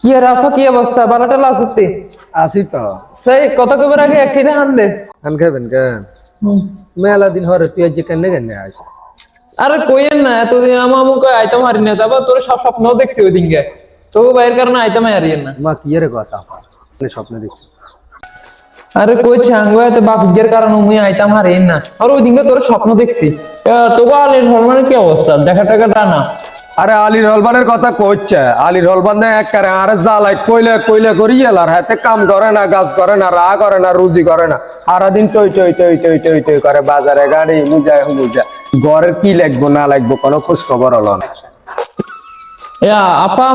কি আর আফা কি অবস্থা বালাটা লাসুতি আসি তো সেই কত কবার আগে এক কিনে হান দে আন খাবেন কেন মেলা দিন হরে তুই আজ কেন কেন আইস আরে কইেন না এতদিন আমাকে আইটেম হারি না তারপর তোর সব স্বপ্ন দেখছি ওই দিনকে তো বাইরের কারণে আইটেম হারিয়েন না মা কি রে কথা স্বপ্ন দেখছি আরে কইছে আঙ্গুয়াতে বাপিকের কারণে মুই আইটেম হারিয়েন না আর ওই দিনকে তোর স্বপ্ন দেখছি তোকে আলীর হরমানের কি অবস্থা দেখা টাকা টানা আরে আলীর হলবানের কথা কইছে আলীর হলবান না এক করে আরে জালাই কইলে কইলে করি এলার হাতে কাম করে না গাছ করে না রা করে না রুজি করে না সারা দিন টই টই টই টই টই টই করে বাজারে গাড়ি মুজায় হুমুজা ঘরের কি লাগবো না লাগবো কোনো খোঁজ খবর হলো না আপা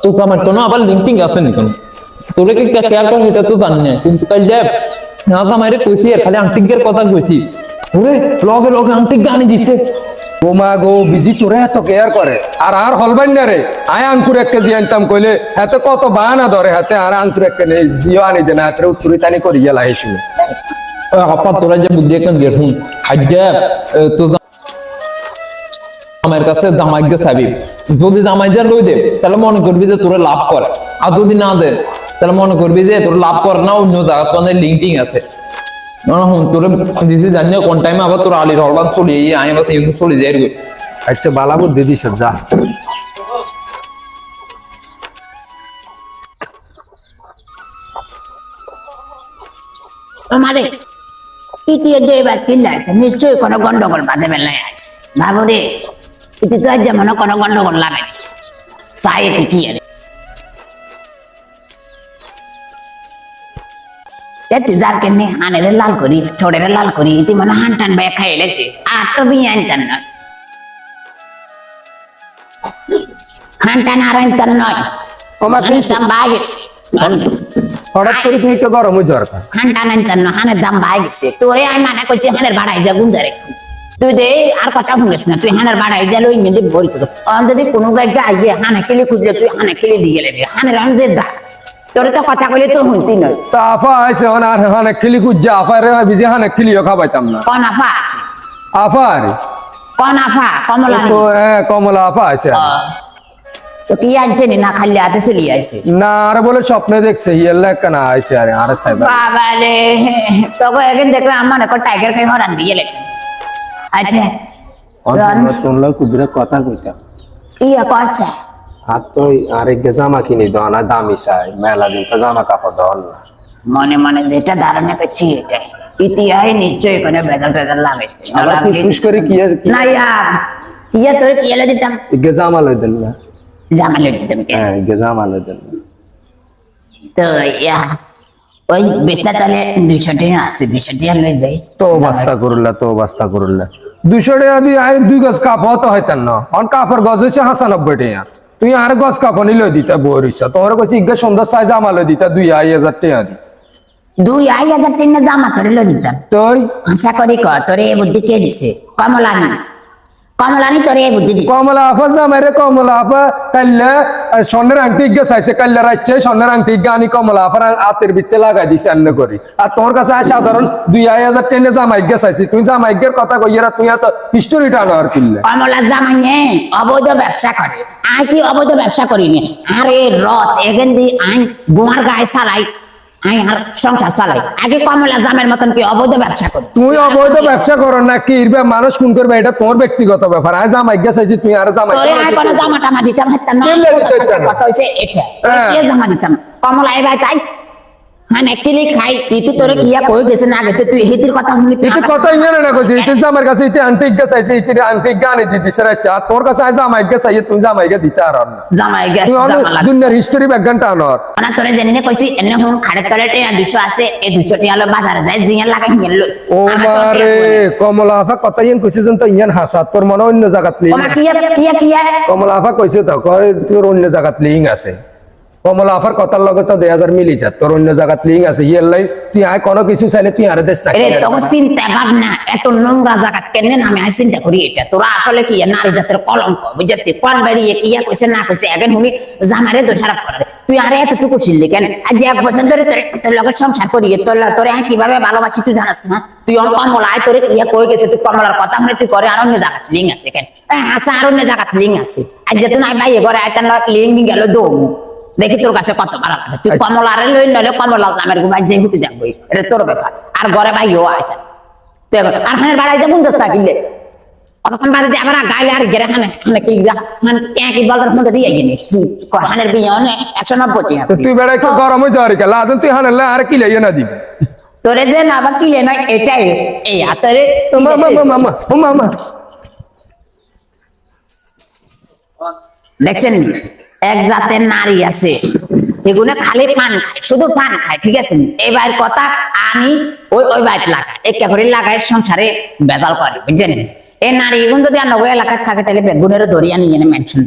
তুই আমার কোনো আবার লিঙ্কিং আছে নি কোনো তোরে কি কেয়ার কর এটা তো জানি না কিন্তু কাল দেখ না আমারে কইছি খালি আংটিকের কথা কইছি ওরে লগে লগে আংটিক গানি দিছে গোমা গো বিজি তোরে এত কেয়ার করে আর হলবান না রে আয় আঙ্কুর এক কেজি আনতাম কইলে হাতে কত বাহানা ধরে হাতে আর আঙ্কুর এক কেজি জিও আনি দে না হাতে উত্তরি টানি করি গেলা এই শুনে আপা তোরা যে বুদ্ধি এখন দেখুন আজকে তো আমার কাছে জামাইকে চাবি যদি জামাইদের লই দে তাহলে মনে করবি যে তোরা লাভ করে আর যদি না দে তাহলে মনে করবি যে তোর লাভ করে না অন্য জায়গা তো লিঙ্কিং আছে তোর দিছি জানি কোন টাইমে আবার তোর আলীর হরবান চলে আমি আবার চলে যাই আচ্ছা বালা বুদ্ধি দিস যা আমারে পিটিয়ে যে এবার কিল্লাছে নিশ্চয়ই কোনো গন্ডগোল বাঁধে বেলায় আছে ভাবো রে পিটি তো আজ যেমন কোনো গন্ডগোল লাগাইছে সাইতে কি রে এতে যার কেনে হানের লাল করি ছোড়ের লাল করি ইতি মানে হান টান বে খাইলেছে আর তো বি আনতাম নয় হান টান আর আনতাম নয় কমা হান দাম বাগেছে হঠাৎ করে তুই তো গরম হয়ে যাওয়ার হান টান আনতাম না হানের দাম বাগেছে তোরে আমি মানা করছি হানের ভাড়াই যা গুঞ্জারে তুই দে আর কথা শুনিস না তুই হানের বাড়াই গেল ওই মেয়েদের ভরিস যদি কোনো গাইকে আইয়ে হানে খেলে খুঁজলে তুই হানে খেলে দিয়ে গেলে হানের যে দা তোরে তো কথা কইলে তো শুনতি নয় তা আফা আইছে আর হানে খেলি কুজ্জা আফা রে বিজি হানে খেলিও খাবাইতাম না কোন আফা আছে আফা রে কোন আফা কমলা তো কমলা আফা আছে তো কি আনছে না খালি হাতে চলে আইছে না আর বলে স্বপ্নে দেখছে ইয়েল্লা কেন আইছে আরে আরে সাইবা বাবা রে তোকে একদিন দেখলাম আমার একটা টাইগার খাই হরান দিয়ে গেলে আচ্ছা তোমরা কুদরে কথা কইতাম ইয়া কচ্ছা হাত তো আরেক জামা কিনে দাও না দামি চাই মেলা দিন তো জামা কাপড় দাও না মনে মনে যেটা ধারণা করছি এটা ইতিহাস নিশ্চয়ই কোনো বেজাল টেজাল লাগাইছে আবার কি খুশ করে কি না ইয়া তোর কি এলে দিতাম ইগে জামা লই দেন না জামালে দিতাম কে হ্যাঁ ইগে জামা লই দেন তো ইয়া ওই বেচটা তাহলে 200 টাকা আছে 200 টাকা লই যাই তো বাস্তা করলা 200 টাকা দিয়ে আই দুই গজ কাপড় তো হইতান না অন কাপড় গজ হইছে 95 টাকা তুই আর গজ কাপড় নিলে দিতা বরিছা তোমার কাছে ইগে সুন্দর সাইজ জামা লই দিতা 2,000 টাকা দি 2,000 টাকা জামা তোরে লই দিতাম তুই আশা করি তোরে এই বুদ্ধি কে দিছে কমলানি তোরে এই বুদ্ধি দিছে কমলা আফা জামাইরে কমলা আফা কাল্লা স্বর্ণের আংটি ইগে চাইছে কাল্লা রাইছে স্বর্ণের আংটি ইগে আনি কমলা আফার হাতের ভিতরে লাগাই দিছে আন্ন করি আর তোর কাছে সাধারণ 2,000 টাকা জামা ইগে চাইছি তুই জামা ইগের কথা কইরা তুই এত হিস্টোরিটা আনার কিনলে কমলা জামাইয়ে অবৈধ ব্যবসা করে আই কি অবৈধ ব্যবসা করিনি আরে রথ এগেন দি আই গোয়ার গায়ে চালাই আই আর সংসার চালাই আগে কমলা জামের মতন কি অবৈধ ব্যবসা করি তুই অবৈধ ব্যবসা কর না কি ইরবে মানুষ কোন করবে এটা তোর ব্যক্তিগত ব্যাপার আজ জামাই গেছাইছি তুই আর জামাই তোরে আই কোন জামা টামা দিতাম হাতে না কথা হইছে এটা কি জামা দিতাম কমলা এবাই তাই হানে কিলি খাই তুই তোরে কিয়া কই গেছে না গেছে তুই হিতির কথা শুনলি এটা কথা ইয়া না কইছি এটা জামার কাছে এটা আন্টি গেছাইছি এটা আন্টি গানি দিদি সরে চা তোর কাছে আজ জামাই গেছাই তুই জামাই গে দিতা আর না জামাই গে তুই জামা লাগে দুনিয়ার হিস্টোরি ব্যাকগ্রাউন্ড আনর না তোরে জেনে কইছি এনে হুন খাড়ে তলে টেয়া 200 আছে এই 200 টাকা লো বাজারে যায় জিয়া লাগাই হিল লই ও মারে কমলা আফা কথা ইন কইছে যন্ত ইয়ান হাসা তোর মনে অন্য জায়গাত লিং ওমা কিয়া কমলা আফা কইছে তো কয় তোর অন্য জায়গাত লিং আছে কমলা আফার কথার লগে তো 2000 মিলি যা তোর অন্য জায়গাত লিং আছে হিয়ার লাই তুই আয় কোনো কিছু চাইলে তুই আর দেশ না এ তো চিন্তা ভাবনা এত নোংরা জায়গা কেন আমি আই চিন্তা করি এটা তোরা আসলে কি নারী জাতের কলঙ্ক বুঝতে কোন বেরিয়ে কিয়া কইছে না কইছে এখন হুনি জামারে দোষারোপ করে তুই আরে এতটুকু শিললি কেন আজ 1 বছর ধরে তোর লগে সংসার করি তোরে আমি কিভাবে ভালোবাসি তুই জানাস না তুই কমলা আয় তোরে কিয়া কই গেছে তুই কমলার কথা শুনে তুই করে আর অন্য জায়গা লিং আছে কেন হাসা আর অন্য জায়গা লিং আছে আজ যে তুই নাই ভাই ঘরে আয় তার লিং গেল দৌ দেখি তোর কাছে কত ভাড়া লাগে তুই কমলারে লই নলে কমলা আমার ঘুমাই যাই হতে যাবো এটা তোর ব্যাপার আর ঘরে ভাইও আয় তুই আর হানের বাড়াই যাবো দোস্তা কিনলে অতক্ষণ বাড়িতে আবার গাইলে আর গেরে হানে হানে কি যা হান কি বলদার ফোনটা দিয়ে গেলি হানের বিয়ে অনেক 190 টাকা তো তুই বেড়া একটু গরম হয়ে যাওয়ার কেলা আদন তুই হানালে আর কি লাইয়া না দিবি তোরে যে না বা কিলে নয় এটাই এই আতরে মামা মামা ও মামা দেখছেন এক জাতের নারী আছে এগুলো খালি পান খায় শুধু পান খায় ঠিক আছে এবার কথা আমি ওই বাইত লাগাই একটা করে লাগাই সংসারে বেদাল করে বুঝছেন এই নারী এগুলো যদি আর নগর এলাকায় থাকে তাহলে বেগুনের দরিয়া নিয়ে মেনশন